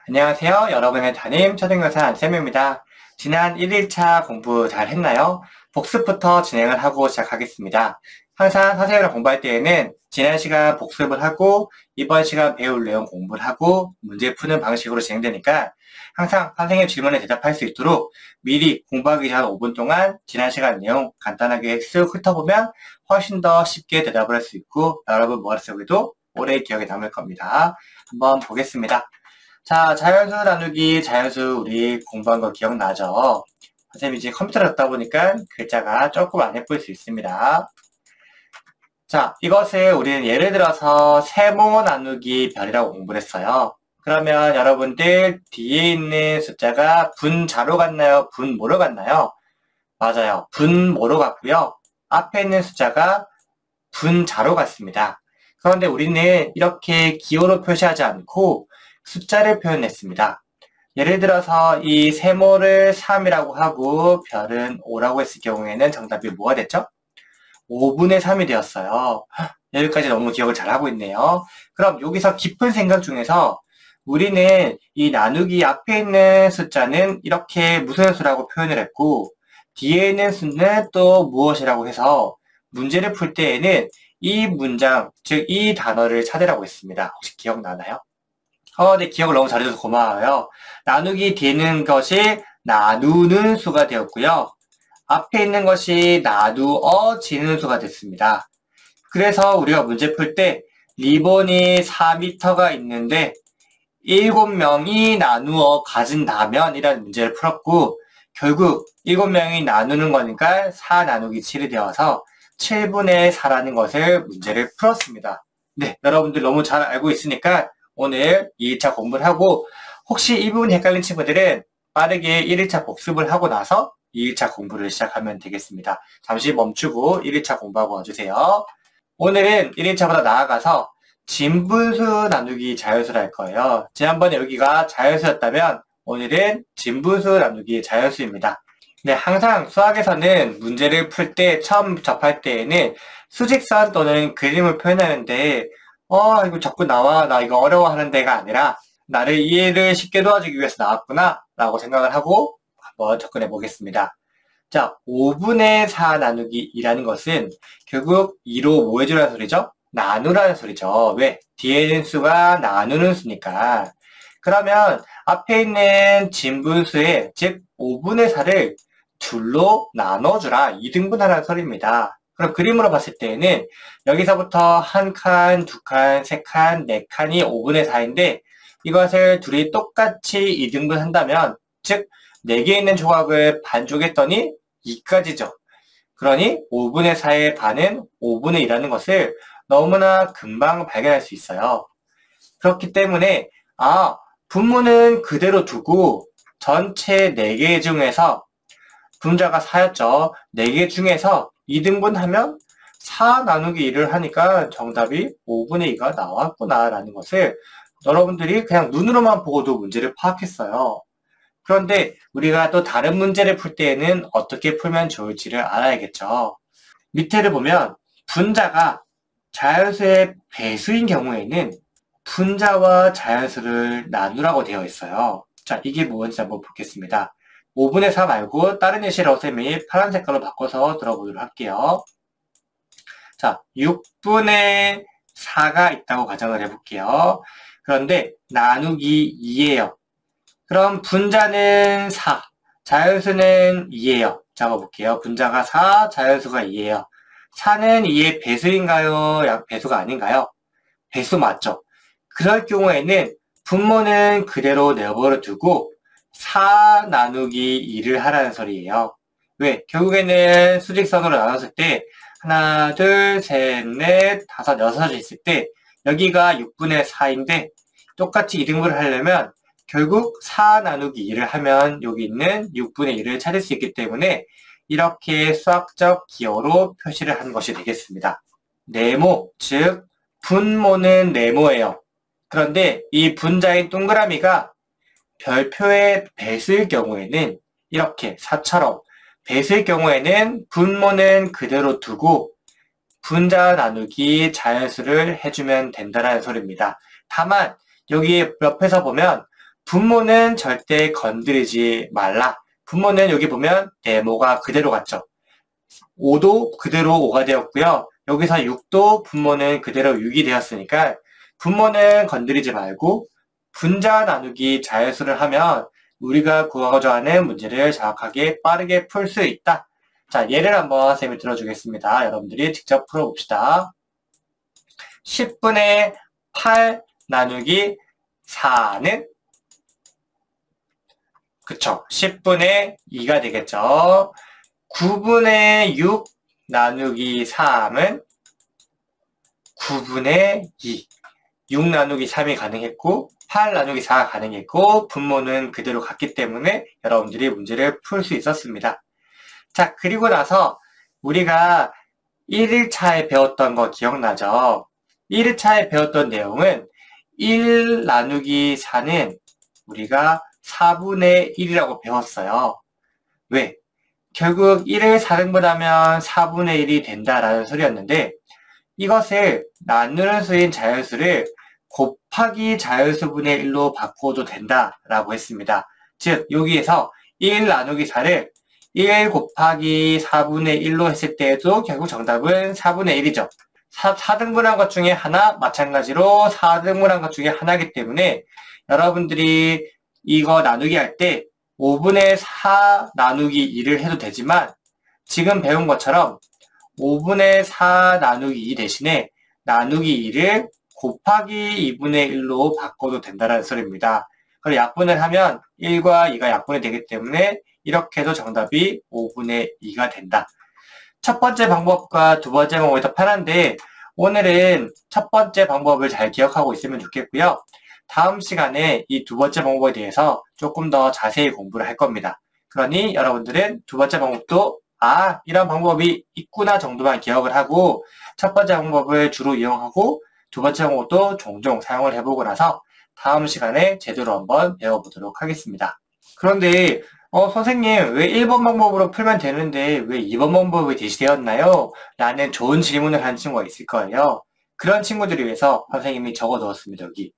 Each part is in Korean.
안녕하세요. 여러분의 담임 초등교사 안쌤입니다. 지난 1일차 공부 잘 했나요? 복습부터 진행을 하고 시작하겠습니다. 항상 선생님이랑 공부할 때에는 지난 시간 복습을 하고 이번 시간 배울 내용 공부를 하고 문제 푸는 방식으로 진행되니까 항상 선생님 질문에 대답할 수 있도록 미리 공부하기 전 5분 동안 지난 시간 내용 간단하게 쓱 훑어보면 훨씬 더 쉽게 대답을 할 수 있고 여러분 머릿속에도 오래 기억에 남을 겁니다. 한번 보겠습니다. 자, 자연수 나누기, 자연수 우리 공부한 거 기억나죠? 선생님이 이제 컴퓨터를 갖다 보니까 글자가 조금 안 예쁠 수 있습니다. 자, 이것을 우리는 예를 들어서 세모 나누기 별이라고 공부를 했어요. 그러면 여러분들 뒤에 있는 숫자가 분자로 같나요? 분모로 같나요? 맞아요. 분모로 같고요. 앞에 있는 숫자가 분자로 같습니다. 그런데 우리는 이렇게 기호로 표시하지 않고 숫자를 표현했습니다. 예를 들어서 이 세모를 3이라고 하고 별은 5라고 했을 경우에는 정답이 뭐가 됐죠? 5분의 3이 되었어요. 여기까지 너무 기억을 잘하고 있네요. 그럼 여기서 깊은 생각 중에서 우리는 이 나누기 앞에 있는 숫자는 이렇게 무슨 수라고 표현을 했고 뒤에 있는 수는 또 무엇이라고 해서 문제를 풀 때에는 이 문장, 즉 이 단어를 찾으라고 했습니다. 혹시 기억나나요? 네, 기억을 너무 잘해줘서 고마워요. 나누기 뒤에 있는 것이 나누는 수가 되었고요. 앞에 있는 것이 나누어지는 수가 됐습니다. 그래서 우리가 문제 풀 때 리본이 4m가 있는데 7명이 나누어 가진다면 이라는 문제를 풀었고 결국 7명이 나누는 거니까 4 나누기 7이 되어서 7분의 4라는 것을 문제를 풀었습니다. 네, 여러분들 너무 잘 알고 있으니까 오늘 2일차 공부를 하고 혹시 이 부분이 헷갈린 친구들은 빠르게 1일차 복습을 하고 나서 2일차 공부를 시작하면 되겠습니다. 잠시 멈추고 1일차 공부하고 와주세요. 오늘은 1일차보다 나아가서 진분수 나누기 자연수를 할 거예요. 지난번에 여기가 자연수였다면 오늘은 진분수 나누기 자연수입니다. 네, 항상 수학에서는 문제를 풀 때 처음 접할 때에는 수직선 또는 그림을 표현하는데 이거 자꾸 나와. 나 이거 어려워하는 데가 아니라 나를 이해를 쉽게 도와주기 위해서 나왔구나 라고 생각을 하고 한번 접근해 보겠습니다. 자, 5분의 4 나누기 2라는 것은 결국 2로 뭐 해주라는 소리죠? 나누라는 소리죠. 왜? 뒤에 있는 수가 나누는 수니까. 그러면 앞에 있는 진분수에 즉 5분의 4를 둘로 나눠주라. 2등분하라는 소리입니다. 그럼 그림으로 봤을 때는 여기서부터 한 칸, 두 칸, 세 칸, 네 칸이 5분의 4인데 이것을 둘이 똑같이 2등분 한다면 즉 4개 있는 조각을 반 쪼갰더니 2까지죠. 그러니 5분의 4의 반은 5분의 2라는 것을 너무나 금방 발견할 수 있어요. 그렇기 때문에 분모는 그대로 두고 전체 4개 중에서 분자가 4였죠. 4개 중에서 2등분하면 4 나누기 2를 하니까 정답이 5분의 2가 나왔구나 라는 것을 여러분들이 그냥 눈으로만 보고도 문제를 파악했어요. 그런데 우리가 또 다른 문제를 풀 때에는 어떻게 풀면 좋을지를 알아야겠죠. 밑에를 보면 분자가 자연수의 배수인 경우에는 분자와 자연수를 나누라고 되어 있어요. 자, 이게 무엇인지 한번 보겠습니다. 5분의 4 말고 다른 예시를 선생님이 파란 색깔로 바꿔서 들어보도록 할게요. 자, 6분의 4가 있다고 가정을 해볼게요. 그런데 나누기 2예요. 그럼 분자는 4, 자연수는 2예요. 적어볼게요. 분자가 4, 자연수가 2예요. 4는 2의 배수인가요? 배수가 아닌가요? 배수 맞죠? 그럴 경우에는 분모는 그대로 내버려 두고 4 나누기 2를 하라는 소리예요. 왜? 결국에는 수직선으로 나눴을 때 하나, 둘, 셋, 넷, 다섯, 여섯이 있을 때 여기가 6분의 4인데 똑같이 2등분을 하려면 결국 4 나누기 2를 하면 여기 있는 6분의 1을 찾을 수 있기 때문에 이렇게 수학적 기호로 표시를 하는 것이 되겠습니다. 네모, 즉 분모는 네모예요. 그런데 이 분자인 동그라미가 별표의 배수일 경우에는 이렇게 4처럼 배수일 경우에는 분모는 그대로 두고 분자 나누기 자연수를 해주면 된다는 소리입니다. 다만 여기 옆에서 보면 분모는 절대 건드리지 말라. 분모는 여기 보면 네모가 그대로 갔죠. 5도 그대로 5가 되었고요. 여기서 6도 분모는 그대로 6이 되었으니까 분모는 건드리지 말고 분자 나누기 자연수를 하면 우리가 구하고자 하는 문제를 정확하게 빠르게 풀 수 있다. 자, 예를 한번 쌤이 들어주겠습니다. 여러분들이 직접 풀어봅시다. 10분의 8 나누기 4는 그쵸. 10분의 2가 되겠죠. 9분의 6 나누기 3은 9분의 2. 6 나누기 3이 가능했고 8 나누기 4가 가능했고 분모는 그대로 갔기 때문에 여러분들이 문제를 풀 수 있었습니다. 자, 그리고 나서 우리가 1일차에 배웠던 거 기억나죠? 1일차에 배웠던 내용은 1 나누기 4는 우리가 4분의 1이라고 배웠어요. 왜? 결국 1을 4등분하면 4분의 1이 된다라는 소리였는데 이것을 나누는 수인 자연수를 곱하기 자연수분의 1로 바꿔도 된다라고 했습니다. 즉 여기에서 1 나누기 4를 1 곱하기 4분의 1로 했을 때에도 결국 정답은 4분의 1이죠. 4등분한 것 중에 하나, 마찬가지로 4등분한 것 중에 하나이기 때문에 여러분들이 이거 나누기 할 때 5분의 4 나누기 2를 해도 되지만 지금 배운 것처럼 5분의 4 나누기 2 대신에 나누기 2를 곱하기 2분의 1로 바꿔도 된다는 소리입니다. 그걸 약분을 하면 1과 2가 약분이 되기 때문에 이렇게 해도 정답이 5분의 2가 된다. 첫 번째 방법과 두 번째 방법이 더 편한데 오늘은 첫 번째 방법을 잘 기억하고 있으면 좋겠고요. 다음 시간에 이 두 번째 방법에 대해서 조금 더 자세히 공부를 할 겁니다. 그러니 여러분들은 두 번째 방법도 이런 방법이 있구나 정도만 기억을 하고 첫 번째 방법을 주로 이용하고 두 번째 방법도 종종 사용을 해보고 나서 다음 시간에 제대로 한번 배워보도록 하겠습니다. 그런데 선생님 왜 1번 방법으로 풀면 되는데 왜 2번 방법이 제시되었나요? 라는 좋은 질문을 한 친구가 있을 거예요. 그런 친구들을 위해서 선생님이 적어 넣었습니다. 여기.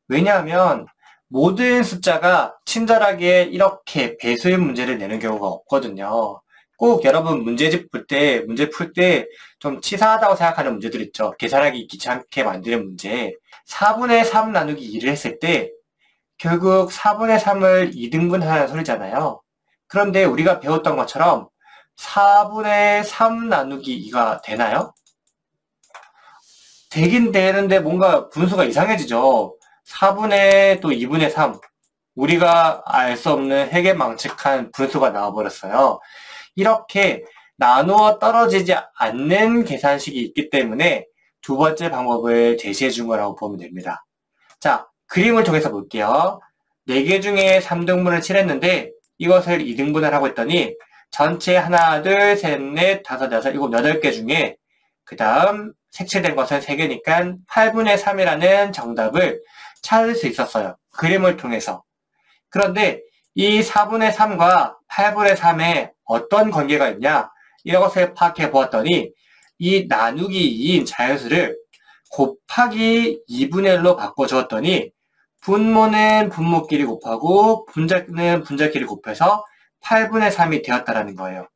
왜냐하면 모든 숫자가 친절하게 이렇게 배수의 문제를 내는 경우가 없거든요. 꼭 여러분 문제 풀 때 좀 치사하다고 생각하는 문제들 있죠. 계산하기 귀찮게 만드는 문제. 4분의 3 나누기 2를 했을 때 결국 4분의 3을 2등분하는 소리잖아요. 그런데 우리가 배웠던 것처럼 4분의 3 나누기 2가 되나요? 되긴 되는데 뭔가 분수가 이상해지죠. 4분의 또 2분의 3. 우리가 알 수 없는 해계망측한 분수가 나와버렸어요. 이렇게 나누어 떨어지지 않는 계산식이 있기 때문에 두 번째 방법을 제시해 준 거라고 보면 됩니다. 자, 그림을 통해서 볼게요. 4개 중에 3등분을 칠했는데 이것을 2등분을 하고 있더니 전체 하나, 둘, 셋, 넷, 다섯, 여섯, 일곱, 8개 중에 그 다음 색칠된 것은 3개니까 8분의 3이라는 정답을 찾을 수 있었어요. 그림을 통해서. 그런데 이 4분의 3과 8분의 3에 어떤 관계가 있냐? 이것을 파악해 보았더니 이 나누기 2인 자연수를 곱하기 2분의 1로 바꿔주었더니 분모는 분모끼리 곱하고 분자는 분자끼리 곱해서 8분의 3이 되었다라는 거예요.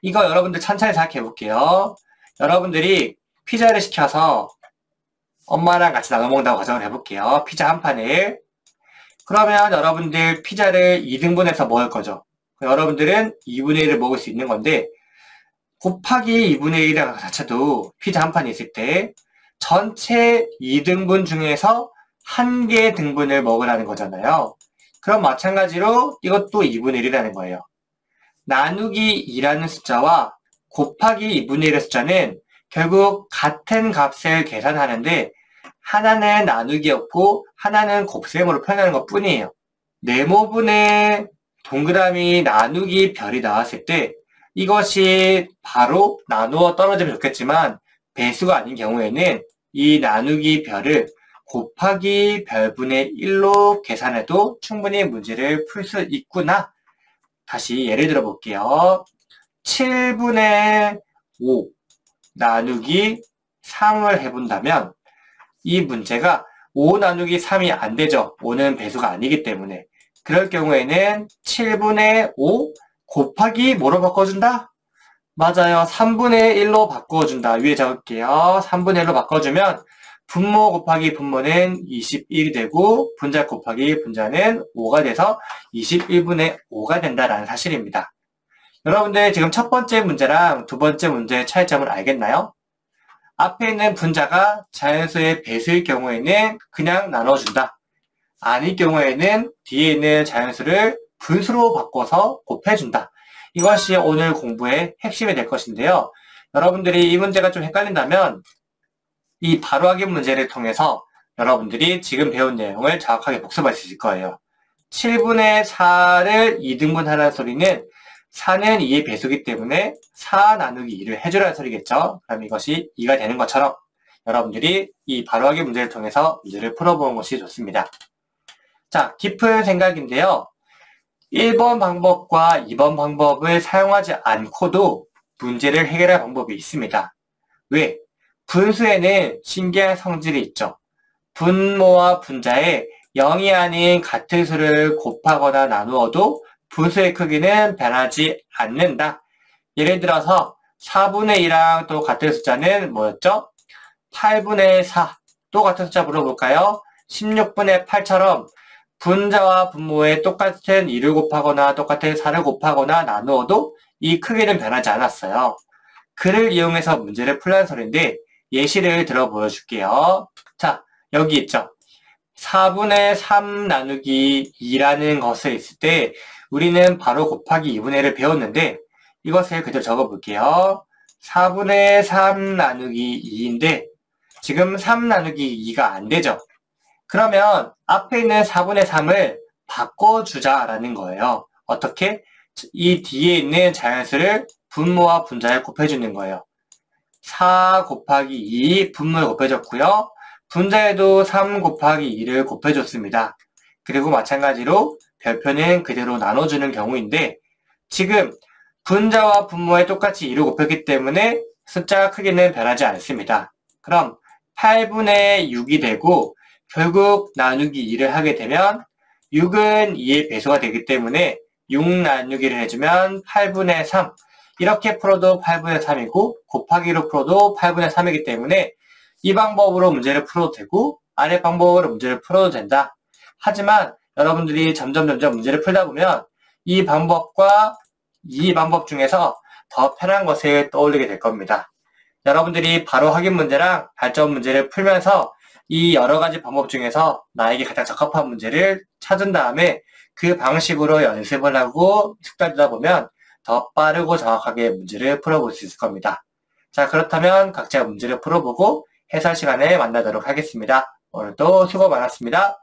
이거 여러분들 천천히 생각해 볼게요. 여러분들이 피자를 시켜서 엄마랑 같이 나눠 먹는다고 가정을 해볼게요. 피자 한 판을. 그러면 여러분들 피자를 2등분해서 먹을 거죠. 여러분들은 2분의 1을 먹을 수 있는 건데 곱하기 2분의 1이라는 자체도 피자 한 판이 있을 때 전체 2등분 중에서 한 개의 등분을 먹으라는 거잖아요. 그럼 마찬가지로 이것도 2분의 1이라는 거예요. 나누기 2라는 숫자와 곱하기 2분의 1의 숫자는 결국 같은 값을 계산하는데 하나는 나누기였고 하나는 곱셈으로 표현하는 것 뿐이에요. 네모분의 동그라미 나누기 별이 나왔을 때 이것이 바로 나누어 떨어지면 좋겠지만 배수가 아닌 경우에는 이 나누기 별을 곱하기 별분의 1로 계산해도 충분히 문제를 풀 수 있구나. 다시 예를 들어 볼게요. 7분의 5 나누기 3을 해본다면 이 문제가 5 나누기 3이 안 되죠. 5는 배수가 아니기 때문에. 그럴 경우에는 7분의 5 곱하기 뭐로 바꿔준다? 맞아요. 3분의 1로 바꿔준다. 위에 적을게요. 3분의 1로 바꿔주면 분모 곱하기 분모는 21이 되고 분자 곱하기 분자는 5가 돼서 21분의 5가 된다라는 사실입니다. 여러분들 지금 첫 번째 문제랑 두 번째 문제의 차이점을 알겠나요? 앞에 있는 분자가 자연수의 배수일 경우에는 그냥 나눠준다. 아닐 경우에는 뒤에 있는 자연수를 분수로 바꿔서 곱해준다. 이것이 오늘 공부의 핵심이 될 것인데요. 여러분들이 이 문제가 좀 헷갈린다면 이 바로하기 문제를 통해서 여러분들이 지금 배운 내용을 정확하게 복습할 수 있을 거예요. 7분의 4를 2등분하라는 소리는 4는 2의 배수이기 때문에 4 나누기 2를 해주라는 소리겠죠. 그럼 이것이 2가 되는 것처럼 여러분들이 이 바로하기 문제를 통해서 문제를 풀어보는 것이 좋습니다. 자, 깊은 생각인데요. 1번 방법과 2번 방법을 사용하지 않고도 문제를 해결할 방법이 있습니다. 왜? 분수에는 신기한 성질이 있죠. 분모와 분자에 0이 아닌 같은 수를 곱하거나 나누어도 분수의 크기는 변하지 않는다. 예를 들어서 4분의 2랑 또 같은 숫자는 뭐였죠? 8분의 4. 또 같은 숫자 물어볼까요? 16분의 8처럼 분자와 분모에 똑같은 2를 곱하거나 똑같은 4를 곱하거나 나누어도 이 크기는 변하지 않았어요. 그를 이용해서 문제를 풀라는 소리인데 예시를 들어 보여줄게요. 자, 여기 있죠. 4분의 3 나누기 2라는 것을 있을 때 우리는 바로 곱하기 2분의 1을 배웠는데 이것을 그대로 적어 볼게요. 4분의 3 나누기 2인데 지금 3 나누기 2가 안 되죠. 그러면 앞에 있는 4분의 3을 바꿔주자라는 거예요. 어떻게? 이 뒤에 있는 자연수를 분모와 분자에 곱해주는 거예요. 4 곱하기 2 분모에 곱해줬고요. 분자에도 3 곱하기 2를 곱해줬습니다. 그리고 마찬가지로 별표는 그대로 나눠주는 경우인데 지금 분자와 분모에 똑같이 2를 곱했기 때문에 숫자 크기는 변하지 않습니다. 그럼 8분의 6이 되고 결국 나누기 2를 하게 되면 6은 2의 배수가 되기 때문에 6 나누기를 해주면 8분의 3 이렇게 풀어도 8분의 3이고 곱하기로 풀어도 8분의 3이기 때문에 이 방법으로 문제를 풀어도 되고 아래 방법으로 문제를 풀어도 된다. 하지만 여러분들이 점점 문제를 풀다 보면 이 방법과 이 방법 중에서 더 편한 것을 떠올리게 될 겁니다. 여러분들이 바로 확인 문제랑 발전 문제를 풀면서 이 여러 가지 방법 중에서 나에게 가장 적합한 문제를 찾은 다음에 그 방식으로 연습을 하고 숙달되다 보면 더 빠르고 정확하게 문제를 풀어볼 수 있을 겁니다. 자, 그렇다면 각자 문제를 풀어보고 해설 시간에 만나도록 하겠습니다. 오늘도 수고 많았습니다.